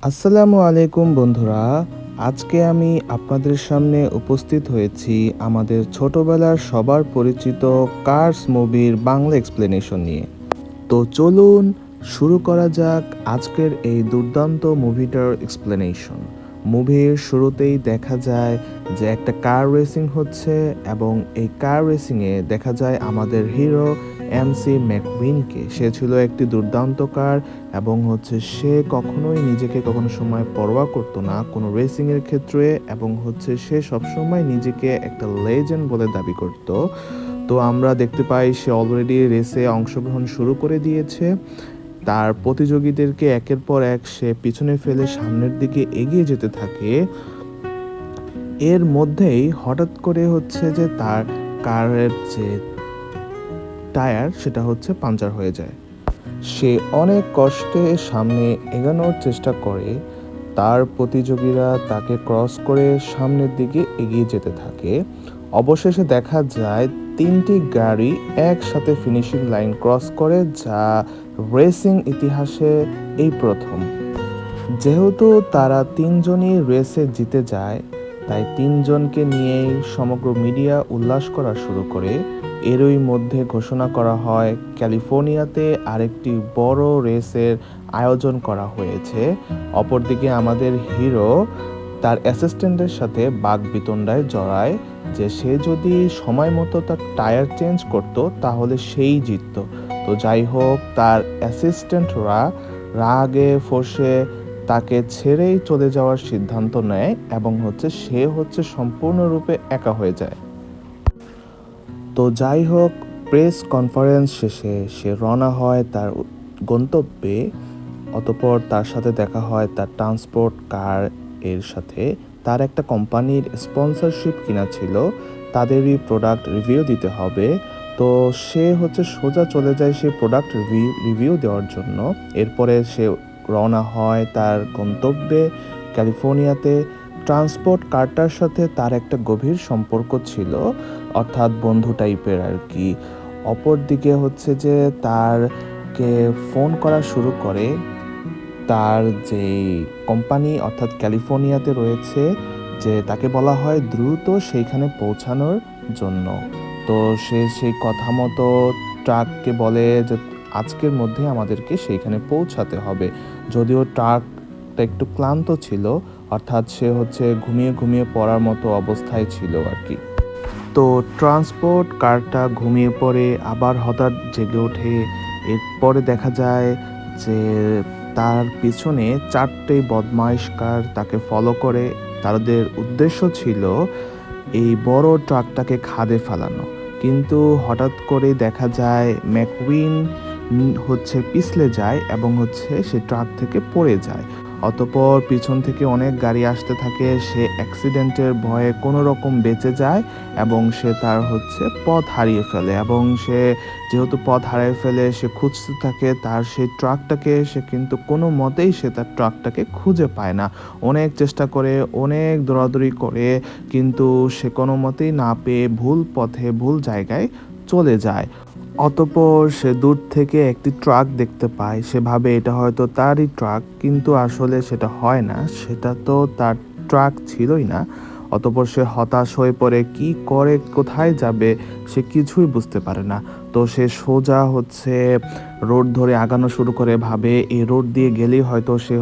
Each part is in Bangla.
আসসালামু আলাইকুম বন্ধুরা। আজকে আমি আপনাদের সামনে উপস্থিত হয়েছি আমাদের ছোটবেলার সবার পরিচিত কার্স মুভির বাংলা এক্সপ্লেনেশন নিয়ে। তো চলুন শুরু করা যাক আজকের এই দুর্দান্ত মুভিটার এক্সপ্লেনেশন। মুভির শুরুতেই দেখা যায় যে একটা কার রেসিং হচ্ছে এবং এই কার রেসিংয়ে দেখা যায় আমাদের হিরো এমসি ম্যাককুইনকে। সে ছিল একটি দুর্দান্ত কার এবং সে কখনোই নিজেকে কখনো সময় পরোয়া করতো না কোনো রেসিংয়ের ক্ষেত্রে, এবং সে সবসময় নিজেকে একটা লেজেন্ড বলে দাবি করত। তো আমরা দেখতে পাই সে অলরেডি রেসে অংশগ্রহণ শুরু করে দিয়েছে। তার প্রতিযোগীদেরকে একের পর এক সে পিছনে ফেলে সামনের দিকে এগিয়ে যেতে থাকে। এর মধ্যেই হঠাৎ করে যে তার কারের যে টায়ার সেটা পাঞ্চার হয়ে যায়। সে অনেক কষ্টে সামনে এগোনোর চেষ্টা করে। তার প্রতিযোগীরা তাকে ক্রস করে সামনের দিকে এগিয়ে যেতে থাকে। অবশেষে দেখা যায় তিনটি গাড়ি একসাথে ফিনিশিং লাইন ক্রস করে, যা রেসিং ইতিহাসে এই প্রথম। যেহেতু তারা তিনজনই রেসে জিতে যায়, তাই তিনজনকে নিয়েই সমগ্র মিডিয়া উল্লাস করা শুরু করে। এরই মধ্যে ঘোষণা করা হয় ক্যালিফোর্নিয়াতে আরেকটি বড় রেসের আয়োজন করা হয়েছে। অপরদিকে আমাদের হিরো তার অ্যাসিস্ট্যান্টের সাথে বাকবিতণ্ডায় জড়ায় যে সে যদি সময় মতো তার টায়ার চেঞ্জ করত তাহলে সেই জিতত। তো যাই হোক, তার অ্যাসিস্ট্যান্টরা রাগে ফোঁসে তাকে ছেড়েই চলে যাওয়ার সিদ্ধান্ত নেয় এবং সে সম্পূর্ণরূপে একা হয়ে যায়। তো যাই হোক, প্রেস কনফারেন্স শেষে সে রওনা হয় তার গন্তব্যে। অতঃপর তার সাথে দেখা হয় তার ট্রান্সপোর্ট কার এর সাথে। তার একটা কোম্পানির স্পন্সরশিপ কিনা ছিল, তাদেরই প্রোডাক্ট রিভিউ দিতে হবে। তো সে সোজা চলে যায় সেই প্রোডাক্ট রিভিউ দেওয়ার জন্য। এরপরে সে রওনা হয় তার গন্তব্যে ক্যালিফোর্নিয়াতে। ট্রান্সপোর্ট কারটার সাথে তার একটা গভীর সম্পর্ক ছিল, অর্থাৎ বন্ধু টাইপের আর কি। অপরদিকে যে তারকে ফোন করা শুরু করে তার যে কোম্পানি অর্থাৎ ক্যালিফোর্নিয়াতে রয়েছে, যে তাকে বলা হয় দ্রুত সেইখানে পৌঁছানোর জন্য। তো সে সেই কথা মতো ট্রাককে বলে যে আজকের মধ্যে আমাদেরকে সেইখানে পৌঁছাতে হবে। যদিও ট্রাকটা একটু ক্লান্ত ছিল, অর্থাৎ সে ঘুমিয়ে ঘুমিয়ে পড়ার মতো অবস্থায় ছিল আর কি। তো ট্রান্সপোর্ট কারটা ঘুমিয়ে পড়ে আবার হঠাৎ জেগে ওঠে। এরপরে দেখা যায় যে তার পিছনে চারটে বদমাইশ কার তাকে ফলো করে। তাদের উদ্দেশ্য ছিল এই বড় ট্রাকটাকে খাদে ফেলানো। কিন্তু হঠাৎ করে দেখা যায় ম্যাককুইন পিছলে যায় এবং সে ট্রাক থেকে পড়ে যায়। অতঃপর পিছন থেকে অনেক গাড়ি আসতে থাকে। সে অ্যাক্সিডেন্টের ভয়ে কোনো রকম বেঁচে যায় এবং সে তার পথ হারিয়ে ফেলে। এবং সে যেহেতু পথ হারিয়ে ফেলে, সে খুঁজতে থাকে তার সেই ট্রাকটাকে। সে কিন্তু কোনো মতেই সে তার ট্রাকটাকে খুঁজে পায় না। অনেক চেষ্টা করে, অনেক দৌড়াদৌড়ি করে, কিন্তু সে কোনো মতেই না পেয়ে ভুল পথে ভুল জায়গায় চলে যায়। অতঃপর সে দূর থেকে একটি ট্রাক দেখতে পায়। সে ভাবে এটা হয়তো তারই ট্রাক, কিন্তু আসলে সেটা হয় না, সেটা তো তার ট্রাক ছিলই না। অতঃপর সে হতাশ হয়ে পড়ে, কি করে কোথায় যাবে সে কিছুই বুঝতে পারে না। তো সে সোজা রোড ধরে আগানো শুরু করে, ভাবে এই রোড দিয়ে গেলেই হয়তো সে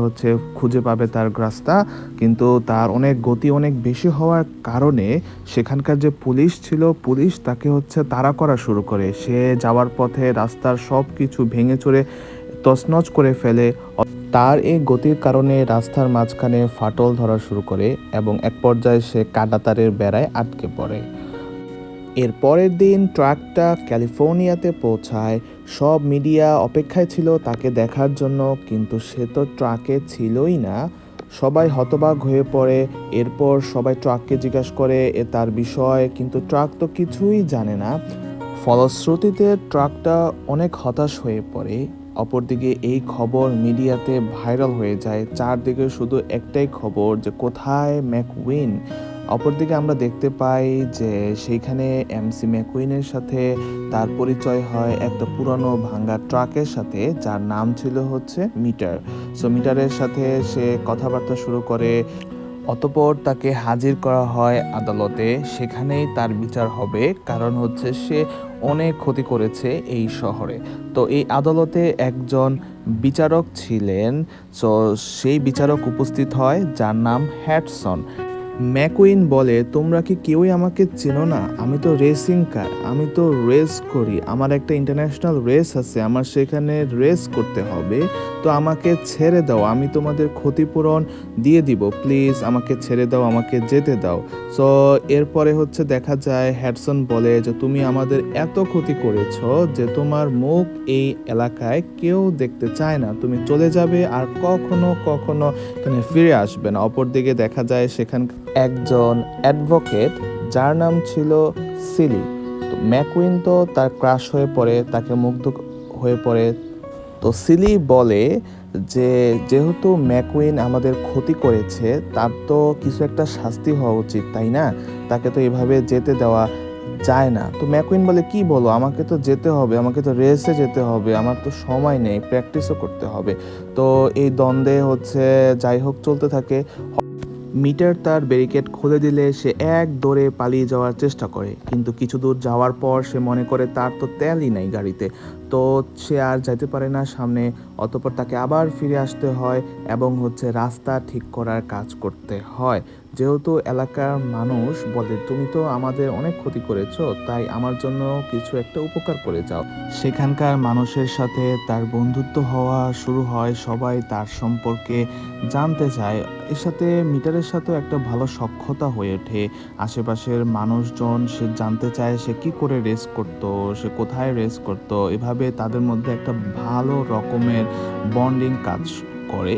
খুঁজে পাবে তার রাস্তা। কিন্তু তার অনেক গতি অনেক বেশি হওয়ার কারণে সেখানকার যে পুলিশ ছিল, পুলিশ তাকে তাড়া করা শুরু করে। সে যাওয়ার পথে রাস্তার সব কিছু ভেঙে চুরে তছনছ করে ফেলে। তার এই গতির কারণে রাস্তার মাঝখানে ফাটল ধরা শুরু করে এবং এক পর্যায়ে সে কাঁটাতারের বেড়ায় আটকে পড়ে। এর পরের দিন ট্রাকটা ক্যালিফোর্নিয়াতে পৌঁছায়। সব মিডিয়া অপেক্ষায় ছিল তাকে দেখার জন্য, কিন্তু সে তো ট্রাকে ছিলই না। সবাই হতবাক হয়ে পড়ে। এরপর সবাই ট্রাককে জিজ্ঞাসা করে তার বিষয়, কিন্তু ট্রাক তো কিছুই জানে না। ফলশ্রুতিতে ট্রাকটা অনেক হতাশ হয়ে পড়ে। অপরদিকে এই খবর মিডিয়াতে ভাইরাল হয়ে যায়। চারদিকে শুধু একটাই খবর যে কোথায় ম্যাককুইন। অপরদিকে আমরা দেখতে পাই যে সেইখানে এমসি ম্যাকুইনের সাথে তার পরিচয় হয় একটা পুরনো ভাঙ্গা ট্রাকের সাথে, যার নাম ছিল হচ্ছে মিটার। সো মিটারের সাথে সে কথাবার্তা শুরু করে। অতঃপর তাকে হাজির করা হয় আদালতে। সেখানেই তার বিচার হবে, কারণ হচ্ছে সে অনেক ক্ষতি করেছে এই শহরে। তো এই আদালতে একজন বিচারক ছিলেন। সো সেই বিচারক উপস্থিত হয়, যার নাম হ্যাডসন। ম্যাকুইন বলে, তোমরা কি কেউই আমাকে চেনো না? আমি তো রেসিং কার, আমি তো রেস করি, আমার একটা ইন্টারন্যাশনাল রেস আছে, আমার সেখানে রেস করতে হবে। তো আমাকে ছেড়ে দাও, আমি তোমাদের ক্ষতিপূরণ দিয়ে দিব, প্লিজ আমাকে ছেড়ে দাও, আমাকে যেতে দাও। সো এরপরে হচ্ছে দেখা যায় হ্যাডসন বলে যে তুমি আমাদের এত ক্ষতি করেছো যে তোমার মুখ এই এলাকায় কেউ দেখতে চায় না, তুমি চলে যাবে আর কখনো কখনো এখানে ফিরে আসবে না। অপরদিকে দেখা যায় সেখানকার একজন অ্যাডভোকেট, যার নাম ছিল সিলি। তো ম্যাকুইন তো তার ক্রাশ হয়ে পড়ে, তাকে মুগ্ধ হয়ে পড়ে। তো সিলি বলে যে যেহেতু ম্যাকুইন আমাদের ক্ষতি করেছে, তার তো কিছু একটা শাস্তি হওয়া উচিত, তাই না? তাকে তো এভাবে যেতে দেওয়া যায় না। তো ম্যাকুইন বলে, কি বলো, আমাকে তো যেতে হবে, আমাকে তো রেসে যেতে হবে, আমার তো সময় নেই, প্র্যাকটিসও করতে হবে। তো এই দ্বন্দ্বে হচ্ছে যাই হোক চলতে থাকে। মিটার তার ব্যারিকেড খুলে দিলে সে এক দৌড়ে পালিয়ে যাওয়ার চেষ্টা করে, কিন্তু কিছু দূর যাওয়ার পর সে মনে করে তার তো তেলই নাই গাড়িতে। তো সে আর যাইতে পারে না সামনে। অতঃপর তাকে আবার ফিরে আসতে হয় এবং হচ্ছে রাস্তা ঠিক করার কাজ করতে হয়। যেহেতু এলাকার মানুষ বলে, তুমি তো আমাদের অনেক ক্ষতি করেছো, তাই আমার জন্য কিছু একটা উপকার করে যাও। সেখানকার মানুষের সাথে তার বন্ধুত্ব হওয়া শুরু হয়, সবাই তার সম্পর্কে জানতে চায়। এর সাথে মিটারের সাথেও একটা ভালো সখ্যতা হয়ে ওঠে। আশেপাশের মানুষজন সে জানতে চায় সে কি করে রেস করত, সে কোথায় রেস করত। এভাবে তাদের মধ্যে একটা ভালো রকমের বন্ডিং কাজ করে।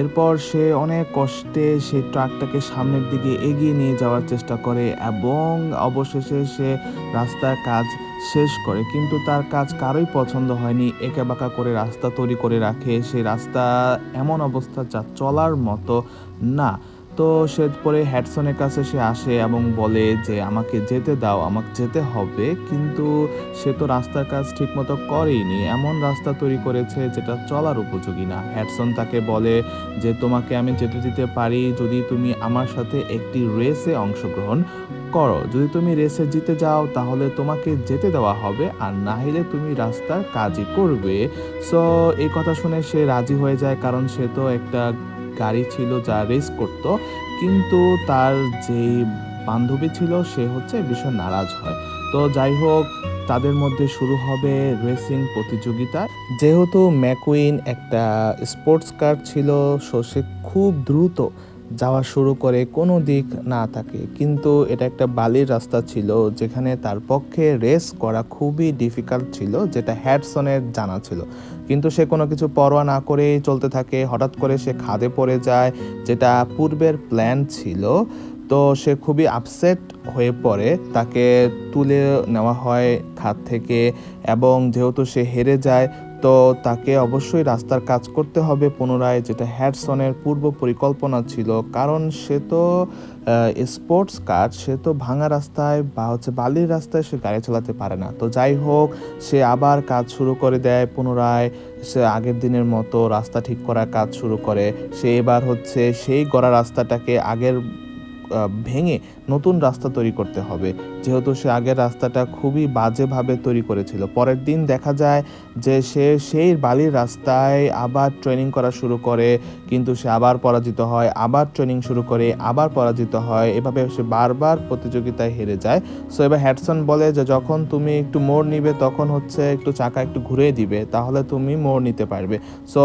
এরপর সে অনেক কষ্টে সেই ট্রাকটাকে সামনের দিকে এগিয়ে নিয়ে যাওয়ার চেষ্টা করে এবং অবশেষে সে রাস্তার কাজ শেষ করে। কিন্তু তার কাজ কারোই পছন্দ হয়নি। এঁকাবাঁকা করে রাস্তা তৈরি করে রাখে। সেই রাস্তা এমন অবস্থা যা চলার মতো না। তো সে পরে হ্যাডসনের কাছে সে আসে এবং বলে যে আমাকে যেতে দাও, আমাকে যেতে হবে। কিন্তু সে তো রাস্তার কাজ ঠিকমতো করেইনি, এমন রাস্তা তৈরি করেছে যেটা চলার উপযোগী না। হ্যাডসন তাকে বলে যে তোমাকে আমি যেতে দিতে পারি যদি তুমি আমার সাথে একটি রেসে অংশগ্রহণ করো। যদি তুমি রেসে জিতে যাও তাহলে তোমাকে যেতে দেওয়া হবে, আর না হলে তুমি রাস্তার কাজই করবে। সো এই কথা শুনে সে রাজি হয়ে যায়, কারণ সে তো একটা গাড়ি ছিল যা রেস করত। কিন্তু তার যে বান্ধবী ছিল সে হচ্ছে ভীষণ নারাজ হয়। তো যাই হোক, তাদের মধ্যে শুরু হবে রেসিং প্রতিযোগিতা। যেহেতু ম্যাকুইন একটা স্পোর্টস কার ছিল, সো সে খুব দ্রুত যাওয়া শুরু করে, কোনো দিক না থাকে। কিন্তু এটা একটা বালির রাস্তা ছিল, যেখানে তার পক্ষে রেস করা খুবই ডিফিকাল্ট ছিল, যেটা হ্যাডসনের জানা ছিল। কিন্তু সে কোনো কিছু পরোয়া না করে চলতে থাকে। হঠাৎ করে সে খাদে পড়ে যায়, যেটা পূর্বের প্ল্যান ছিল। তো সে খুবই আপসেট হয়ে পড়ে, তাকে তুলে নেওয়া হয় খাদ থেকে। এবং যেহেতু সে হেরে যায়, তো তাকে অবশ্যই রাস্তার কাজ করতে হবে পুনরায়, যেটা হ্যাডসনের পূর্ব পরিকল্পনা ছিল। কারণ সে তো স্পোর্টস কার, সে তো ভাঙা রাস্তায় বা হচ্ছে বালির রাস্তায় সে গাড়ি চালাতে পারে না। তো যাই হোক, সে আবার কাজ শুরু করে দেয় পুনরায়। সে আগের দিনের মতো রাস্তা ঠিক করার কাজ শুরু করে। সে এবার হচ্ছে সেই গড়া রাস্তাটাকে আগের ভেঙে নতুন রাস্তা তৈরি করতে হবে, যেহেতু সে আগের রাস্তাটা খুবই বাজেভাবে তৈরি করেছিল। পরের দিন দেখা যায় যে সে সেই বালির রাস্তায় আবার ট্রেনিং করা শুরু করে, কিন্তু সে আবার পরাজিত হয়, আবার ট্রেনিং শুরু করে, আবার পরাজিত হয়। এভাবে সে বারবার প্রতিযোগিতায় হেরে যায়। সো এবার হ্যাডসন বলে যে যখন তুমি একটু মোড় নিবে তখন হচ্ছে একটু চাকা একটু ঘুরিয়ে দিবে, তাহলে তুমি মোড় নিতে পারবে। সো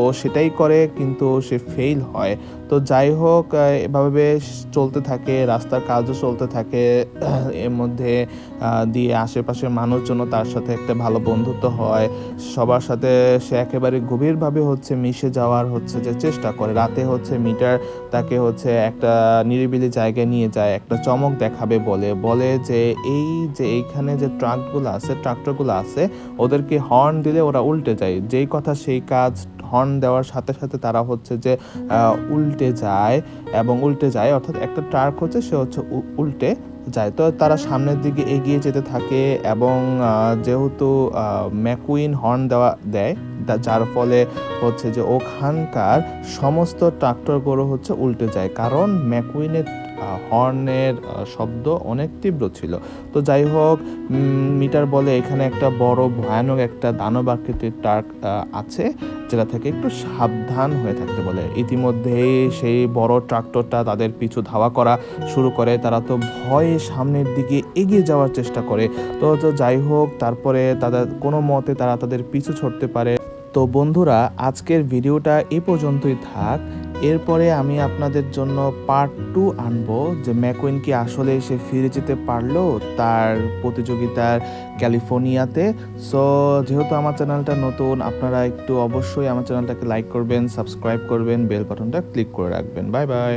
ও সেটাই করে, কিন্তু সে ফেল হয়। তো যাই হোক, এভাবে চলতে থাকে, রাস্তার কাজও চলতে থাকে। এর মধ্যে দিয়ে আশেপাশের মানুষজনও তার সাথে একটা ভালো বন্ধুত্ব হয়। সবার সাথে সে একেবারে গভীরভাবে হচ্ছে মিশে যাওয়ার হচ্ছে যে চেষ্টা করে। রাতে হচ্ছে মিটার তাকে হচ্ছে একটা নিরিবিলি জায়গায় নিয়ে যায়, একটা চমক দেখাবে বলে বলে যে এই যে এইখানে যে ট্রাকগুলো আছে, ট্রাক্টরগুলো আছে, ওদেরকে হর্ন দিলে ওরা উল্টে যায়, যেই কথা সেই কাজ। হর্ন দেওয়ার সাথে সাথে তারা হচ্ছে যে উল্টে যায় অর্থাৎ একটা ট্রাক হচ্ছে সে হচ্ছে উল্টে যায়। তো তারা সামনের দিকে এগিয়ে যেতে থাকে এবং যেহেতু ম্যাকুইন হর্ন দেয় যার ফলে হচ্ছে যে ওখানকার সমস্ত ট্রাক্টরগুলো হচ্ছে উল্টে যায়, কারণ ম্যাকুইনের হর্নের শব্দ অনেক তীব্র ছিল। তো যাই হোক, মিটার বলে এখানে একটা বড় ভয়ানক একটা দানব আকৃতির ট্রাক আছে, যেটা থেকে একটু সাবধান হয়ে থাকতে বলে। ইতিমধ্যেই সেই বড় ট্রাক্টরটা তাদের পিছু ধাওয়া করা শুরু করে। তারা তো ভয়ে সামনের দিকে এগিয়ে যাওয়ার চেষ্টা করে। তো যাই হোক, তারপরে কোনো মতে তারা তাদের পিছু ছুটতে পারে। তো বন্ধুরা, আজকের ভিডিওটা এই পর্যন্তই থাক। এরপরে আমি আপনাদের জন্য পার্ট 2 আনবো, যে ম্যাকুইন কি আসলে এসে ফিরে যেতে পারলো তার প্রতিযোগিতার ক্যালিফোর্নিয়াতে। সো যেহেতু আমার চ্যানেলটা নতুন, আপনারা একটু অবশ্যই আমার চ্যানেলটাকে লাইক করবেন, সাবস্ক্রাইব করবেন, বেল বাটনটা ক্লিক করে রাখবেন। Bye bye.